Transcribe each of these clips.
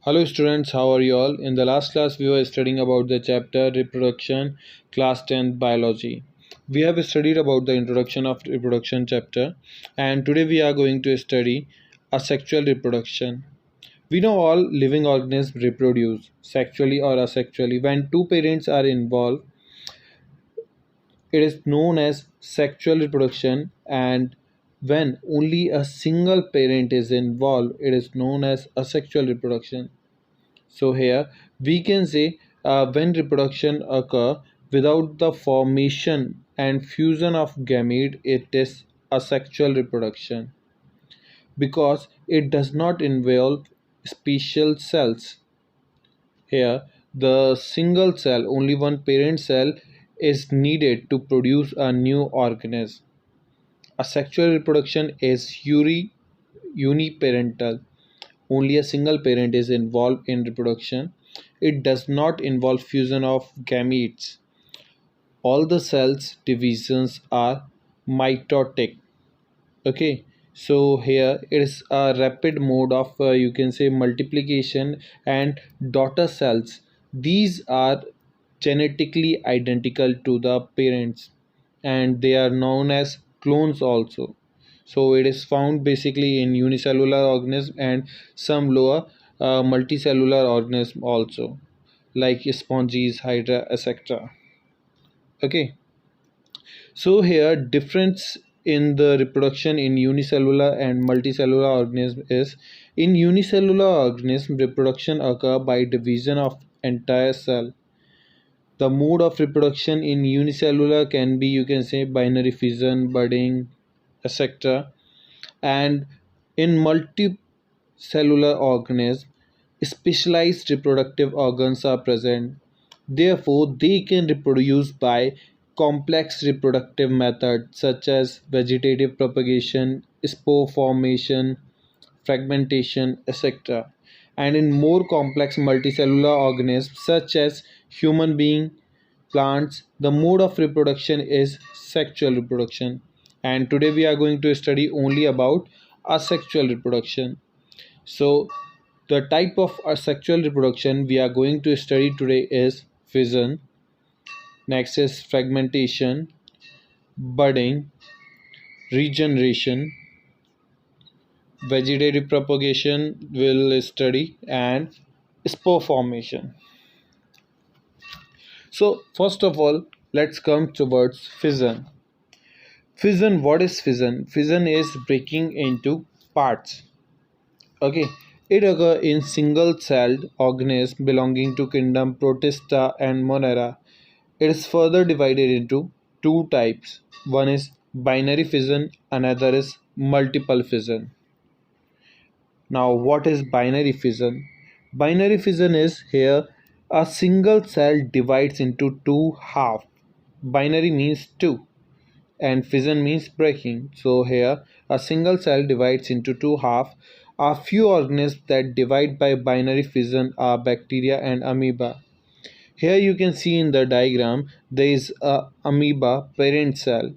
Hello students, how are you all? In the last class we were studying about the chapter reproduction, class 10 biology. We have studied about the introduction of reproduction chapter, and today we are going to study asexual reproduction. We know all living organisms reproduce sexually or asexually. When two parents are involved, it is known as sexual reproduction, and when only a single parent is involved, it is known as asexual reproduction. So here we can say when reproduction occur without the formation and fusion of gamete, it is asexual reproduction because it does not involve special cells. Here the single cell, only one parent cell is needed to produce a new organism. Asexual reproduction is uniparental. Only a single parent is involved in reproduction. It does not involve fusion of gametes. All the cells divisions are mitotic. Okay, so here it is a rapid mode of you can say multiplication, and daughter cells, these are genetically identical to the parents and they are known as clones also. So it is found basically in unicellular organism and some lower multicellular organism also, like sponges, hydra, etc. Okay, so here difference in the reproduction in unicellular and multicellular organism is, in unicellular organism reproduction occur by division of entire cell. The mode of reproduction in unicellular can be, you can say, binary fission, budding, etc. And in multicellular organism, specialized reproductive organs are present. Therefore, they can reproduce by complex reproductive methods such as vegetative propagation, spore formation, fragmentation, etc. And in more complex multicellular organisms such as human being, plants, the mode of reproduction is sexual reproduction. And today we are going to study only about asexual reproduction. So the type of asexual reproduction we are going to study today is fission, next is fragmentation, budding, regeneration, vegetative propagation will study, and spore formation. So first of all, let's come towards fission. Fission, what is fission? Fission is breaking into parts. Okay, it occurs in single-celled organisms belonging to kingdom Protista and Monera. It is further divided into two types. One is binary fission, another is multiple fission. Now, what is binary fission? Binary fission is here a single cell divides into two halves. Binary means two and fission means breaking. So here a single cell divides into two halves. A few organisms that divide by binary fission are bacteria and amoeba. Here you can see in the diagram there is a amoeba parent cell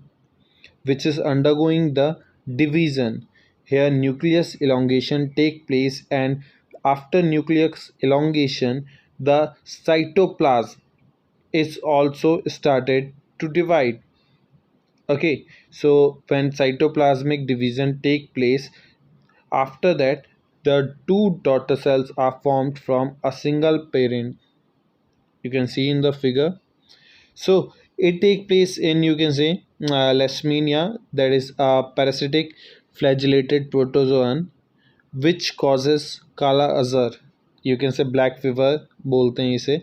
which is undergoing the division. Here nucleus elongation take place, and after nucleus elongation the cytoplasm is also started to divide. Okay, so when cytoplasmic division take place, after that the two daughter cells are formed from a single parent. You can see in the figure. So it take place in, you can say, leishmania, that is a parasitic flagellated protozoan which causes kala azar. You can say black fever बोलते हैं इसे.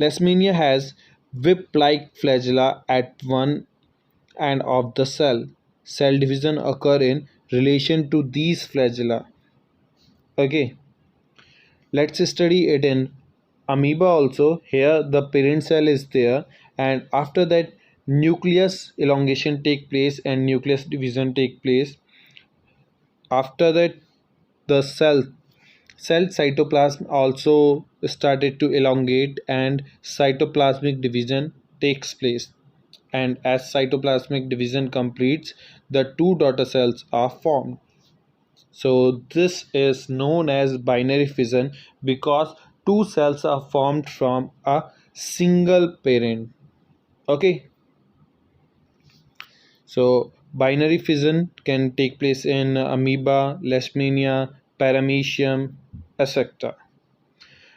Leishmania has whip-like flagella at one and of the cell. Cell division occur in relation to these flagella. Okay, let's study it in amoeba also. Here the parent cell is there, and after that nucleus elongation take place and nucleus division take place. After that the cell cytoplasm also started to elongate and cytoplasmic division takes place, and as cytoplasmic division completes the two daughter cells are formed. So this is known as binary fission because two cells are formed from a single parent. Okay, so binary fission can take place in amoeba, leishmania, paramecium, etc.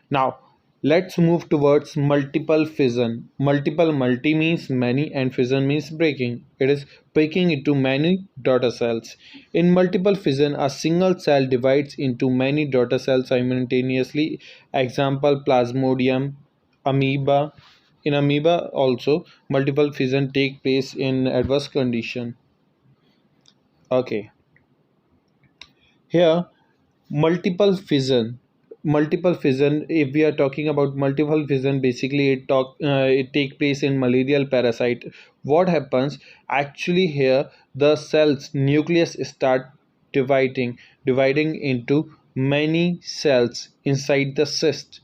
Now, let's move towards multiple fission. Multi means many and fission means breaking. It is breaking into many daughter cells. In multiple fission, a single cell divides into many daughter cells simultaneously. Example, plasmodium, amoeba. In amoeba also, multiple fission take place in adverse condition. Okay, here multiple fission, if we are talking about multiple fission, basically it take place in malarial parasite. What happens actually here, the cells nucleus start dividing into many cells inside the cyst,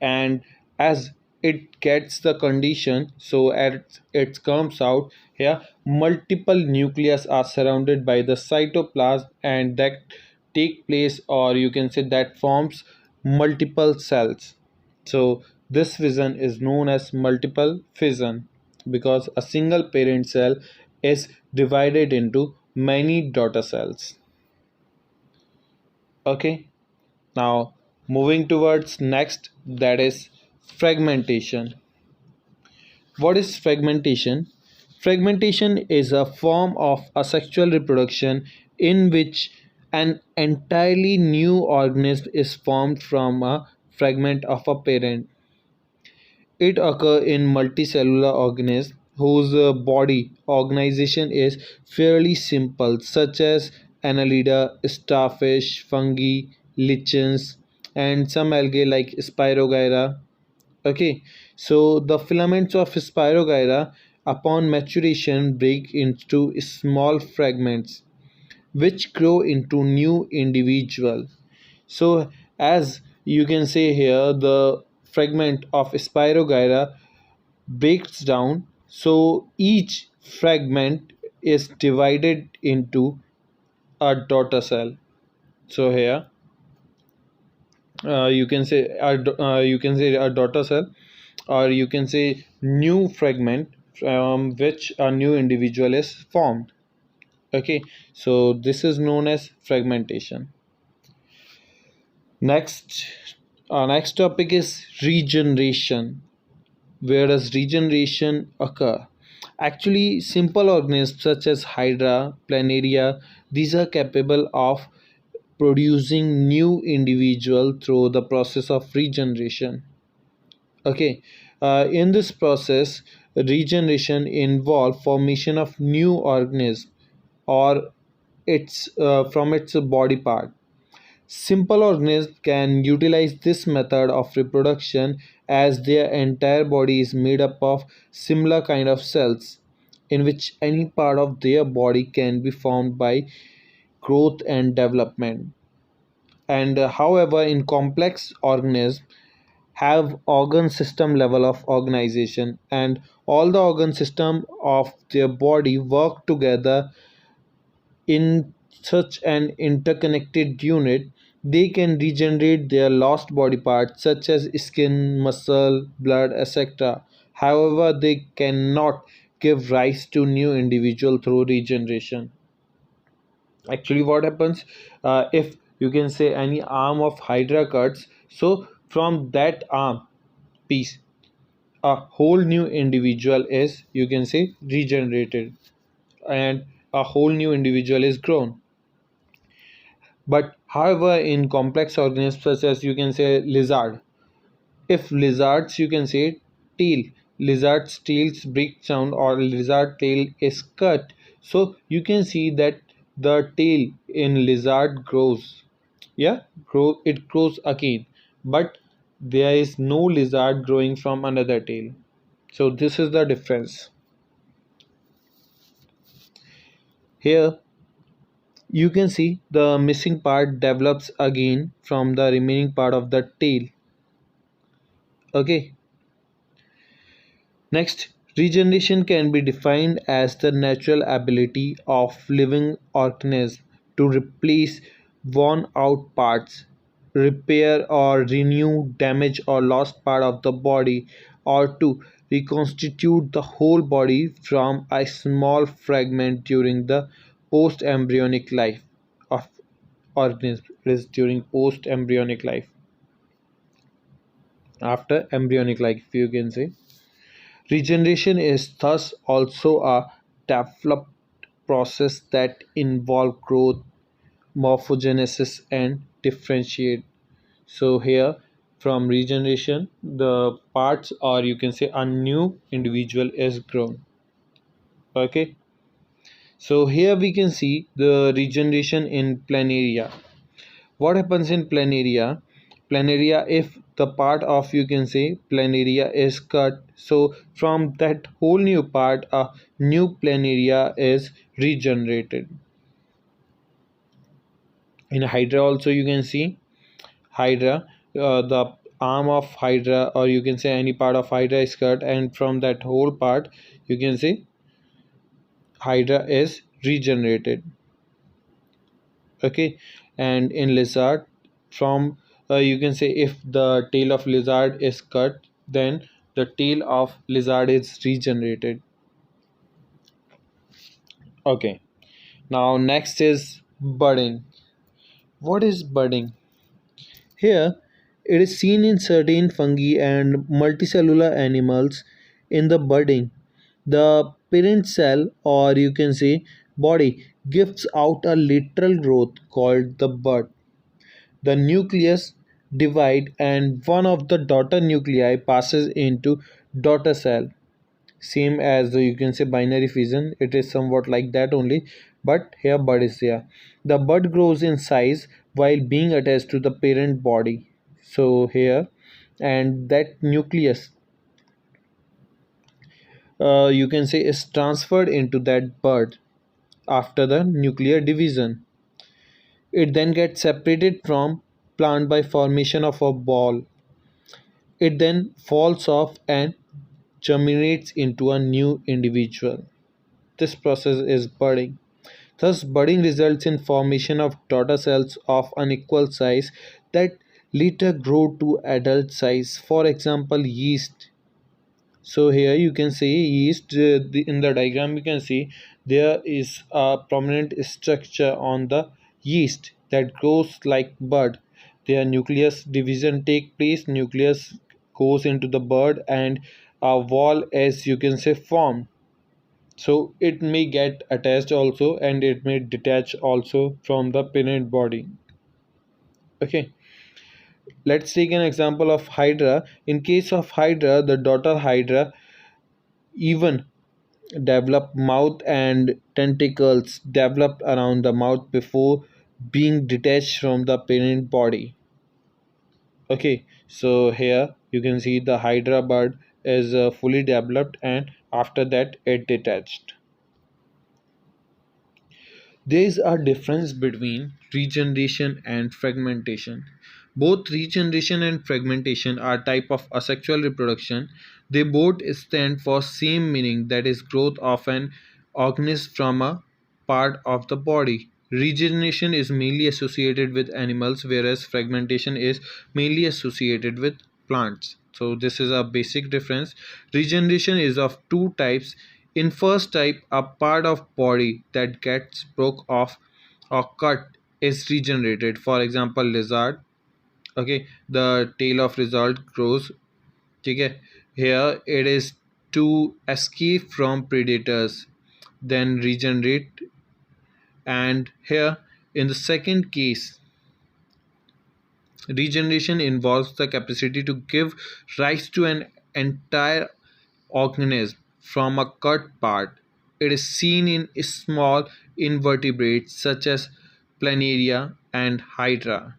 and as it gets the condition, so as it comes out here, multiple nucleus are surrounded by the cytoplasm, and that take place, or you can say that forms multiple cells. So this fission is known as multiple fission because a single parent cell is divided into many daughter cells. Okay, now moving towards next, that is fragmentation. What is fragmentation? Fragmentation is a form of asexual reproduction in which an entirely new organism is formed from a fragment of a parent. It occurs in multicellular organisms whose body organization is fairly simple, such as annelida, starfish, fungi, lichens, and some algae like Spirogyra. Okay, so the filaments of Spirogyra upon maturation break into small fragments which grow into new individual. So as you can say here, the fragment of Spirogyra breaks down, so each fragment is divided into a daughter cell. So here you can say a daughter cell, or you can say new fragment from which a new individual is formed. Okay, so this is known as fragmentation. Next, our next topic is regeneration. Where does regeneration occur? Actually, simple organisms such as hydra, planaria, these are capable of producing new individual through the process of regeneration. Okay, in this process, regeneration involve formation of new organism or its from its body part. Simple organisms can utilize this method of reproduction as their entire body is made up of similar kind of cells in which any part of their body can be formed by growth and development. And however, in complex organisms have organ system level of organization, and all the organ system of their body work together in such an interconnected unit. They can regenerate their lost body parts such as skin, muscle, blood, etc. However, they cannot give rise to new individual through regeneration. Actually, what happens if you can say any arm of hydra cuts, so from that arm piece a whole new individual is, you can say, regenerated, and a whole new individual is grown. But however, in complex organisms such as you can say lizard, if lizards you can say tail, lizard's tails break down or lizard tail is cut, so you can see that the tail in lizard grows. Yeah, it grows again, but there is no lizard growing from another tail. So this is the difference. Here you can see the missing part develops again from the remaining part of the tail. Okay, next, regeneration can be defined as the natural ability of living organisms to replace worn out parts, repair or renew damaged or lost part of the body, or to reconstitute the whole body from a small fragment during the post-embryonic life of organism. It is during post-embryonic life, after embryonic life, you can say. Regeneration is thus also a developed process that involves growth, morphogenesis, and differentiate. So here, from regeneration, the parts, or you can say a new individual is grown. Okay. So here we can see the regeneration in planaria. What happens in planaria? Planaria, if the part of, you can say, planaria is cut, so from that whole new part a new planaria is regenerated. In hydra also you can see hydra, the arm of hydra, or you can say any part of hydra is cut, and from that whole part you can say hydra is regenerated. Okay. And in lizard, from you can say if the tail of lizard is cut, then the tail of lizard is regenerated. Okay. Now next is budding. What is budding? Here it is seen in certain fungi and multicellular animals. In the budding, the parent cell, or you can say body, gives out a lateral growth called the bud. The nucleus divide and one of the daughter nuclei passes into daughter cell. Same as you can say binary fission, it is somewhat like that only, but here bud is there. The bud grows in size while being attached to the parent body. So here, and that nucleus, you can say, is transferred into that bud after the nuclear division. It then gets separated from plant by formation of a ball. It then falls off and germinates into a new individual. This process is budding. Thus, budding results in formation of daughter cells of unequal size that later grow to adult size. For example, yeast. So here you can see yeast. In the diagram you can see there is a prominent structure on the yeast that grows like bud. Their nucleus division take place. Nucleus goes into the bud and a wall, as you can say, formed. So it may get attached also, and it may detach also from the parent body. Okay, let's take an example of hydra. In case of hydra, the daughter hydra even develop mouth and tentacles developed around the mouth before being detached from the parent body. Okay, so here you can see the hydra bud is fully developed, and after that it detached. There is a difference between regeneration and fragmentation. Both regeneration and fragmentation are type of asexual reproduction. They both stand for same meaning, that is growth of an organism from a part of the body. Regeneration is mainly associated with animals, whereas fragmentation is mainly associated with plants. So this is a basic difference. Regeneration is of two types. In first type, a part of body that gets broke off or cut is regenerated. For example, lizard. Okay, the tail of lizard grows. Okay, here it is to escape from predators, then regenerate. And here, in the second case, regeneration involves the capacity to give rise to an entire organism from a cut part. It is seen in small invertebrates such as planaria and hydra.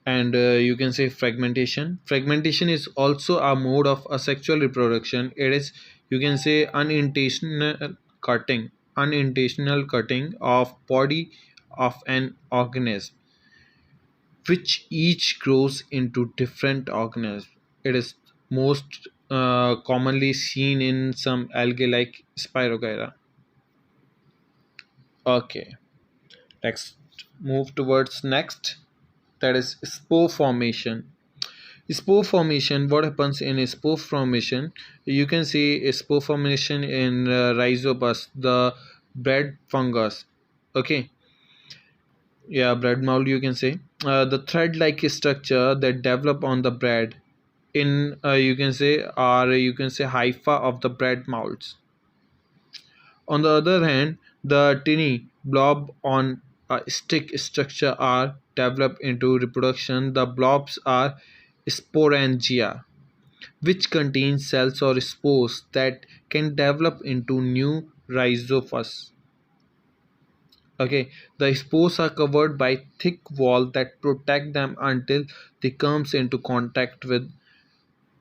And you can say fragmentation. Fragmentation is also a mode of asexual reproduction. It is, you can say, unintentional cutting of body of an organism, which each grows into different organisms. It is most commonly seen in some algae like Spirogyra. Okay. Next, move towards next, that is spore formation. Spore formation, what happens in spore formation? You can see spore formation in rhizobus, the bread fungus. Okay, yeah, bread mold, you can say. The thread like structure that develop on the bread in you can say, or you can say hypha of the bread molds. On the other hand, the tiny blob on a stick structure are developed into reproduction. The blobs are sporangia, which contain cells or spores that can develop into new rhizopus. Okay, the spores are covered by thick wall that protect them until they comes into contact with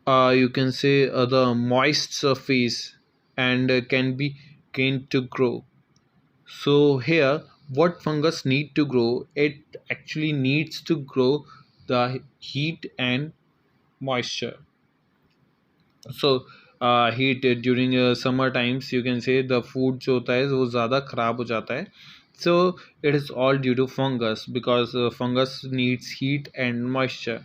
you can say the moist surface and can be gained to grow. So here, what fungus need to grow? It actually needs to grow the heat and moisture. So heat during summer times, you can say the food जो होता है वो ज़्यादा खराब हो जाता है. So it is all due to fungus, because fungus needs heat and moisture.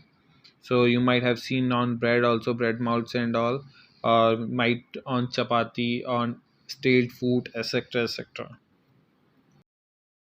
So you might have seen on bread also, bread molds and all, or might on chapati, on stale food, etc., etc.